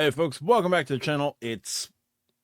Hey folks, welcome back to the channel. It's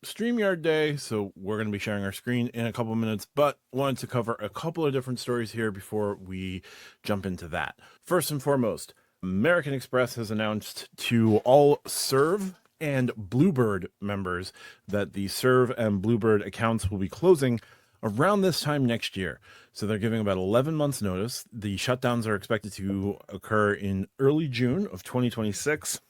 StreamYard day, so we're going to be sharing our screen in a couple of minutes, but wanted to cover a couple of different stories here before we jump into that. First and foremost, American Express has announced to all Serve and Bluebird members that the Serve and Bluebird accounts will be closing around this time next year. So they're giving about 11 months notice. The shutdowns are expected to occur in early June of 2026.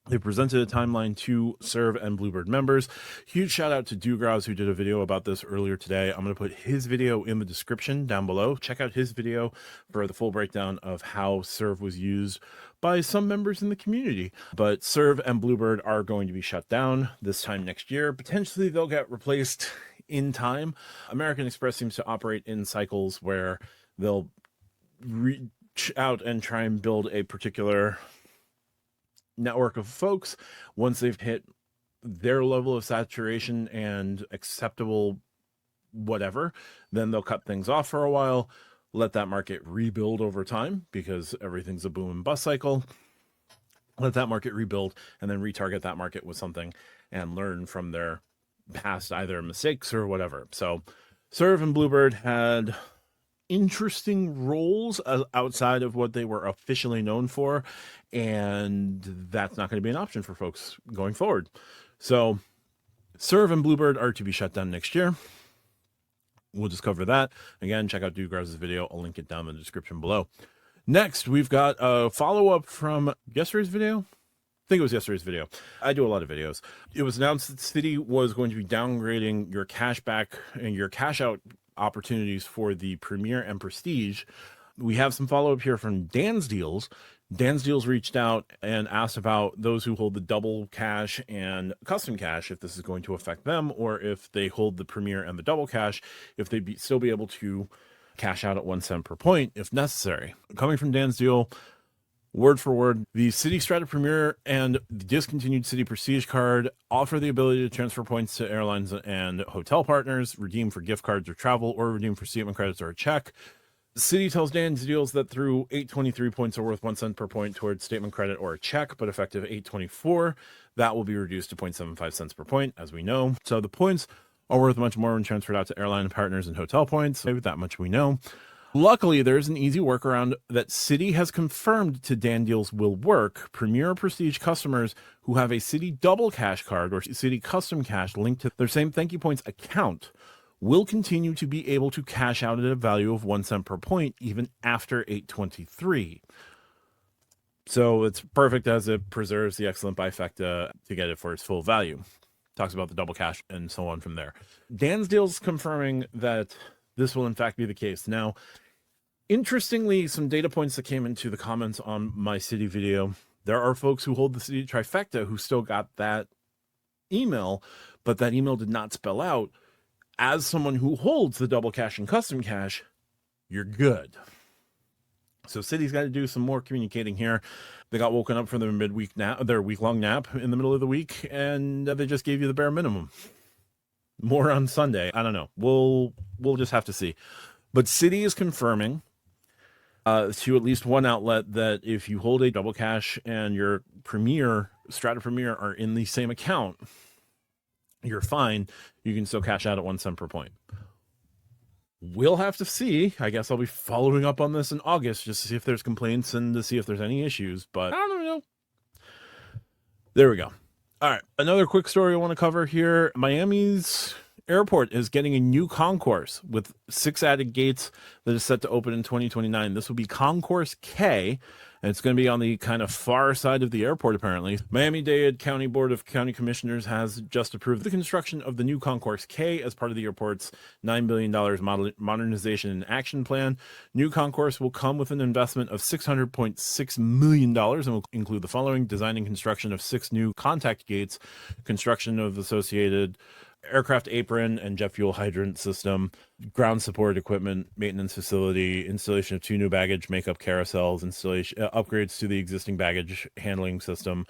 They presented a timeline to Serve and Bluebird members. Huge shout out to Downgrade, who did a video about this earlier today. I'm going to put his video in the description down below. Check out his video for the full breakdown of how Serve was used by some members in the community. But Serve and Bluebird are going to be shut down this time next year. Potentially they'll get replaced in time. American Express seems to operate in cycles where they'll reach out and try and build a particular network of folks. Once they've hit their level of saturation and acceptable whatever, then they'll cut things off for a while, let that market rebuild over time, because everything's a boom and bust cycle. Let that market rebuild and then retarget that market with something and learn from their past either mistakes or whatever. So Serve and Bluebird had interesting roles outside of what they were officially known for, and that's not going to be an option for folks going forward. So Serve and Bluebird are to be shut down next year. We'll just cover that. Again, check out Downgrade's video. I'll link it down in the description below. Next, we've got a follow-up from yesterday's video. I think it was yesterday's video. I do a lot of videos. It was announced that Citi was going to be downgrading your cashback and your cash out opportunities for the Premier and Prestige. We have some follow-up here from Dan's Deals. Dan's Deals reached out and asked about those who hold the double cash and custom cash, if this is going to affect them, or if they hold the Premier and the double cash, if they'd still be able to cash out at 1 cent per point if necessary. Coming from Dan's Deal, word for word, the Citi Strata Premier and the discontinued Citi Prestige card offer the ability to transfer points to airlines and hotel partners, redeem for gift cards or travel, or redeem for statement credits or a check. Citi tells Dan's Deals that through 823 points are worth 1 cent per point towards statement credit or a check, but effective 824, that will be reduced to 0.75 cents per point, as we know. So the points are worth much more when transferred out to airline partners and hotel points. Maybe that much we know. Luckily, there's an easy workaround that Citi has confirmed to Dan Deals will work. Premier or Prestige customers who have a Citi Double Cash card or Citi Custom Cash linked to their same Thank You Points account will continue to be able to cash out at a value of 1 cent per point even after 823. So it's perfect, as it preserves the excellent bifecta to get it for its full value. Talks about the double cash and so on from there. Dan's Deals confirming that this will in fact be the case. Now, interestingly, some data points that came into the comments on my Citi video. There are folks who hold the Citi trifecta who still got that email, but that email did not spell out, as someone who holds the double cash and custom cash, you're good. So Citi's got to do some more communicating here. They got woken up from their midweek nap, their week-long nap in the middle of the week, and they just gave you the bare minimum. More on Sunday. I don't know. We'll just have to see. But Citi is confirming to at least one outlet that if you hold a double cash and your Premier, Strata Premier are in the same account, you're fine. You can still cash out at 1 cent per point. We'll have to see. I guess I'll be following up on this in August just to see if there's complaints and to see if there's any issues, but I don't know. There we go. All right, another quick story I want to cover here. Miami's airport is getting a new concourse with 6 added gates that is set to open in 2029. This will be Concourse K, and it's going to be on the kind of far side of the airport, apparently. Miami-Dade County Board of County Commissioners has just approved the construction of the new Concourse K as part of the airport's $9 billion modernization and action plan. New concourse will come with an investment of $600.6 million and will include the following: design and construction of 6 new contact gates, construction of associated aircraft apron and jet fuel hydrant system, ground support equipment, maintenance facility, installation of 2 new baggage makeup carousels, installation upgrades to the existing baggage handling system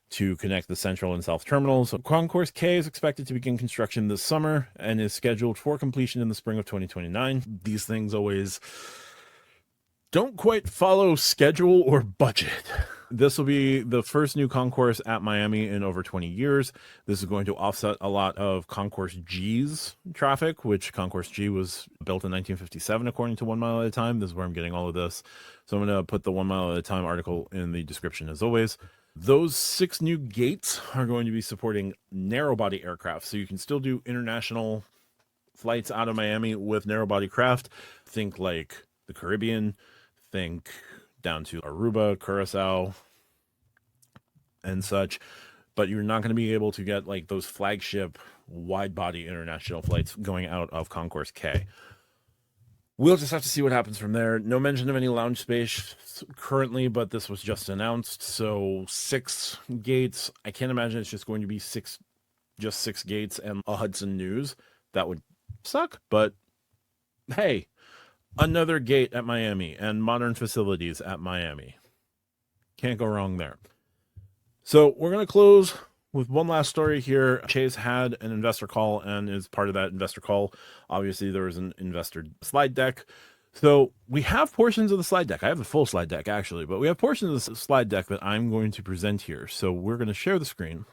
to connect the central and south terminals. Concourse K is expected to begin construction this summer and is scheduled for completion in the spring of 2029. These things always don't quite follow schedule or budget. This will be the first new Concourse at Miami in over 20 years. This is going to offset a lot of Concourse G's traffic, which Concourse G was built in 1957, according to 1 Mile at a Time. This is where I'm getting all of this. So I'm going to put the 1 Mile at a Time article in the description as always. Those 6 new gates are going to be supporting narrow body aircraft. So you can still do international flights out of Miami with narrow body craft. Think like the Caribbean, think down to Aruba, Curacao, and such. But you're not going to be able to get like those flagship wide body international flights going out of Concourse K. We'll just have to see what happens from there. No mention of any lounge space currently, but this was just announced. So 6 gates. I can't imagine it's just going to be 6 gates and a Hudson News. That would suck, but hey, another gate at Miami and modern facilities at Miami. Can't go wrong there. So we're going to close with one last story here. Chase had an investor call, and as part of that investor call, obviously there was an investor slide deck. So we have portions of the slide deck. I have the full slide deck actually, but we have portions of the slide deck that I'm going to present here. So we're going to share the screen.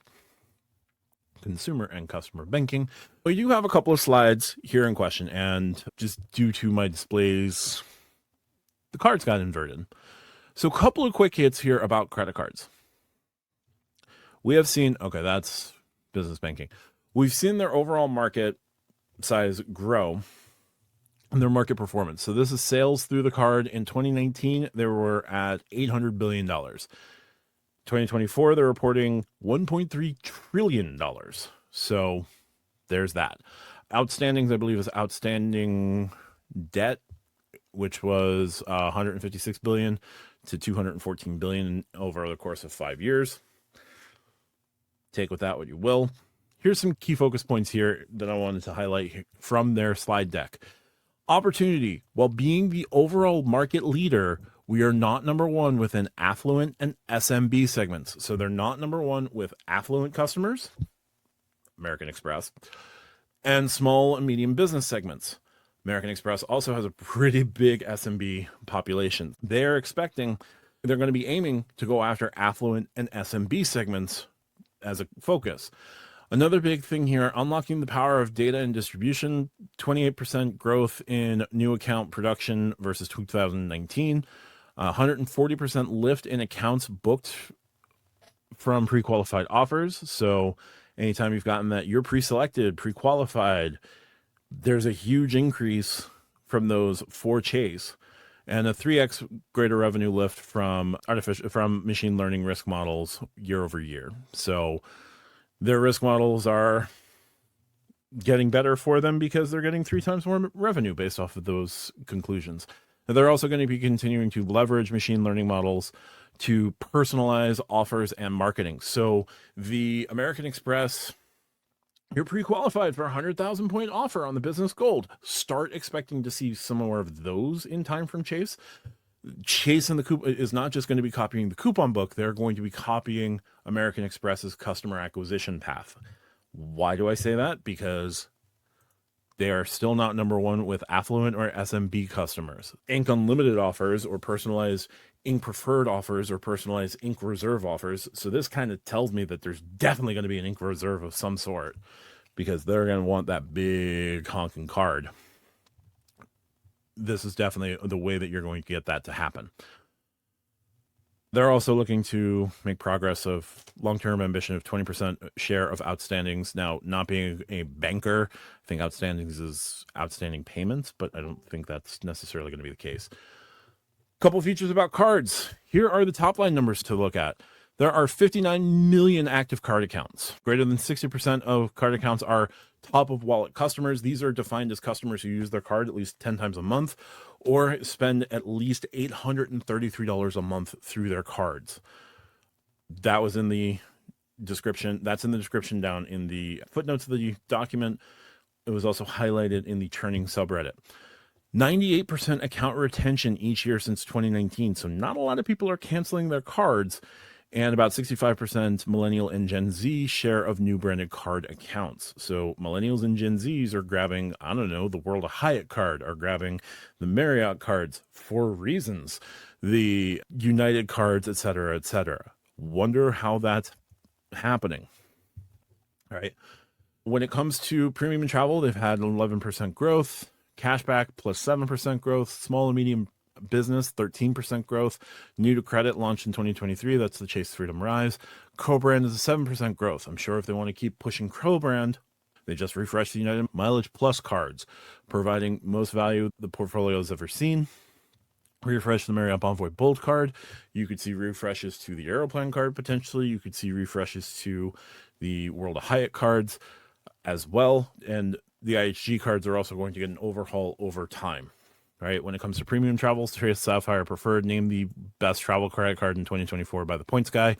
Consumer and customer banking. We do have a couple of slides here in question, and just due to my displays, the cards got inverted. So a couple of quick hits here about credit cards. We have seen, okay, that's business banking. We've seen their overall market size grow and their market performance. So this is sales through the card. In 2019, they were at $800 billion. 2024, they're reporting $1.3 trillion. So there's that. Outstandings, I believe, is outstanding debt, which was 156 billion to 214 billion over the course of 5 years. Take with that what you will. Here's some key focus points here that I wanted to highlight from their slide deck. Opportunity. While being the overall market leader, we are not number one within affluent and SMB segments. So they're not number one with affluent customers, American Express, and small and medium business segments. American Express also has a pretty big SMB population. They're going to be aiming to go after affluent and SMB segments as a focus. Another big thing here, unlocking the power of data and distribution, 28% growth in new account production versus 2019. 140% lift in accounts booked from pre-qualified offers. So anytime you've gotten that you're pre-selected, pre-qualified, there's a huge increase from those for Chase, and a 3x greater revenue lift from machine learning risk models year over year. So their risk models are getting better for them because they're getting 3 times more revenue based off of those conclusions. They're also going to be continuing to leverage machine learning models to personalize offers and marketing. So the American Express, you're pre-qualified for a 100,000 point offer on the Business Gold. Start expecting to see some more of those in time from Chase. Chase and the coupon is not just going to be copying the coupon book. They're going to be copying American Express's customer acquisition path. Why do I say that? Because they are still not number one with affluent or SMB customers. Ink Unlimited offers or personalized Ink Preferred offers or personalized Ink Reserve offers. So this kind of tells me that there's definitely going to be an Ink Reserve of some sort because they're going to want that big honking card. This is definitely the way that you're going to get that to happen. They're also looking to make progress of long-term ambition of 20% share of outstandings. Now, not being a banker, I think outstandings is outstanding payments, but I don't think that's necessarily going to be the case. Couple features about cards. Here are the top line numbers to look at. There are 59 million active card accounts. Greater than 60% of card accounts are top of wallet customers. These are defined as customers who use their card at least 10 times a month or spend at least $833 a month through their cards. That was in the description. That's in the description down in the footnotes of the document. It was also highlighted in the Churning subreddit. 98% account retention each year since 2019. So not a lot of people are canceling their cards. and about 65% millennial and Gen Z share of new branded card accounts. So millennials and Gen Zs are grabbing, I don't know, the World of Hyatt card, are grabbing the Marriott cards for reasons, the United cards, et cetera, et cetera. Wonder how that's happening. All right. When it comes to premium travel, they've had 11% growth, cashback plus 7% growth, small and medium business 13% growth, new to credit launched in 2023. That's the Chase Freedom Rise. Co-brand is a 7% growth. I'm sure if they want to keep pushing co-brand, they just refreshed the United Mileage Plus cards, providing most value the portfolio has ever seen. Refresh the Marriott Bonvoy Bold card. You could see refreshes to the Aeroplan card potentially. You could see refreshes to the World of Hyatt cards as well. And the IHG cards are also going to get an overhaul over time. Right? When it comes to premium travels, Chase Sapphire Preferred named the best travel credit card in 2024 by the Points Guy.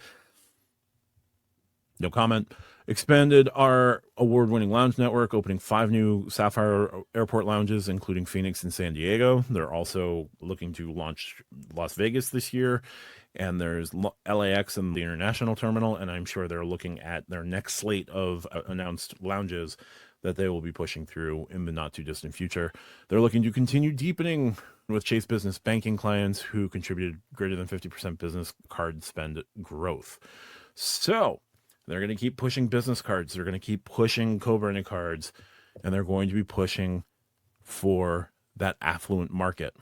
No comment. Expanded our award-winning lounge network, opening 5 new Sapphire Airport lounges, including Phoenix and San Diego. They're also looking to launch Las Vegas this year, and there's LAX and the International Terminal, and I'm sure they're looking at their next slate of announced lounges that they will be pushing through in the not-too-distant future. They're looking to continue deepening with Chase Business Banking clients who contributed greater than 50% business card spend growth. So they're going to keep pushing business cards. They're going to keep pushing co-branded cards, and they're going to be pushing for that affluent market.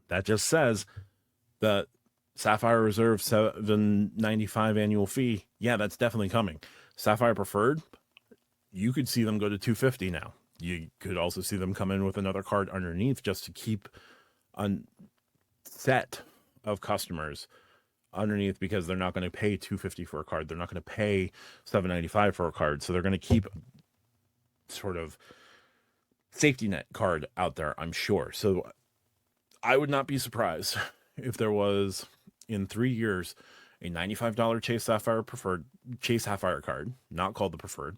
That just says the Sapphire Reserve $795 annual fee. Yeah, that's definitely coming. Sapphire Preferred, you could see them go to $250 now. You could also see them come in with another card underneath just to keep a set of customers underneath, because they're not going to pay $250 for a card. They're not going to pay $795 for a card. So they're going to keep sort of safety net card out there, I'm sure. So I would not be surprised if there was, in 3 years, a $95 Chase Sapphire card, not called the Preferred.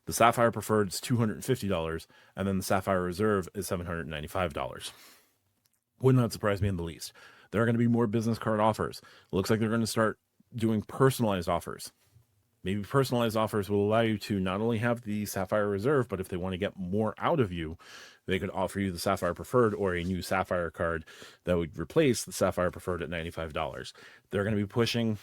The Sapphire Preferred is $250, and then the Sapphire Reserve is $795. Would not surprise me in the least. There are going to be more business card offers. It looks like they're going to start doing personalized offers. Maybe personalized offers will allow you to not only have the Sapphire Reserve, but if they want to get more out of you, they could offer you the Sapphire Preferred or a new Sapphire card that would replace the Sapphire Preferred at $95. They're going to be pushing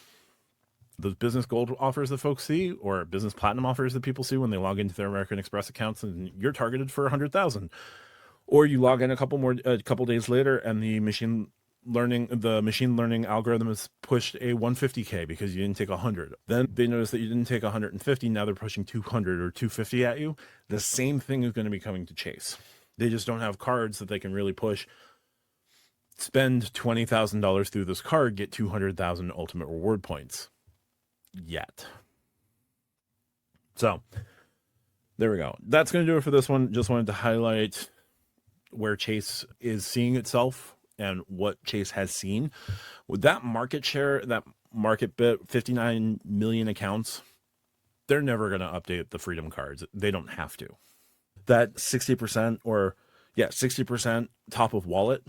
those business gold offers that folks see, or business platinum offers that people see when they log into their American Express accounts, and you're targeted for 100,000. Or you log in a couple days later, and the machine learning algorithm has pushed a 150K because you didn't take 100. Then they notice that you didn't take 150. Now they're pushing 200 or 250 at you. The same thing is going to be coming to Chase. They just don't have cards that they can really push. Spend $20,000 through this card, get 200,000 ultimate reward points yet. So there we go. That's going to do it for this one. Just wanted to highlight where Chase is seeing itself and what Chase has seen. With that market share, that market bit, 59 million accounts, they're never going to update the Freedom cards. They don't have to. That 60% top of wallet,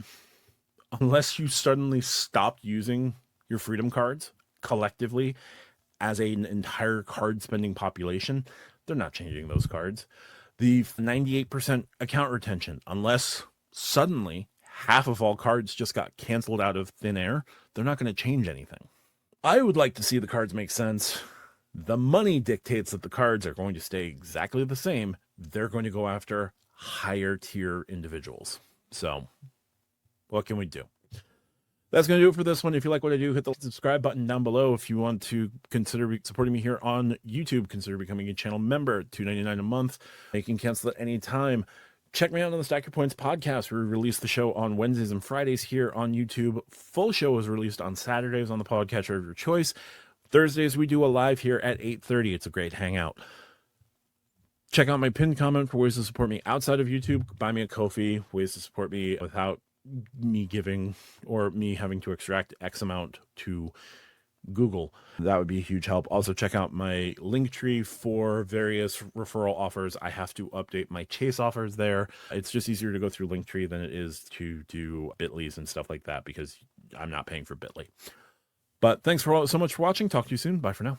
unless you suddenly stopped using your Freedom cards collectively as an entire card spending population, they're not changing those cards. The 98% account retention, unless suddenly half of all cards just got canceled out of thin air, they're not going to change anything. I would like to see the cards make sense. The money dictates that the cards are going to stay exactly the same. They're going to go after higher tier individuals. So what can we do? That's going to do it for this one. If you like what I do, hit the subscribe button down below. If you want to consider supporting me here on YouTube, consider becoming a channel member, $2.99 a month. You can cancel at any time. Check me out on the Stack Your Points podcast. We release the show on Wednesdays and Fridays here on YouTube. Full show is released on Saturdays on the podcatcher of your choice. Thursdays, we do a live here at 8:30. It's a great hangout. Check out my pinned comment for ways to support me outside of YouTube. Buy me a Ko-fi, ways to support me without me giving or me having to extract X amount to Google. That would be a huge help. Also, check out my link tree for various referral offers. I have to update my Chase offers there. It's just easier to go through Linktree than it is to do Bitly's and stuff like that because I'm not paying for Bitly. But thanks so much for watching. Talk to you soon. Bye for now.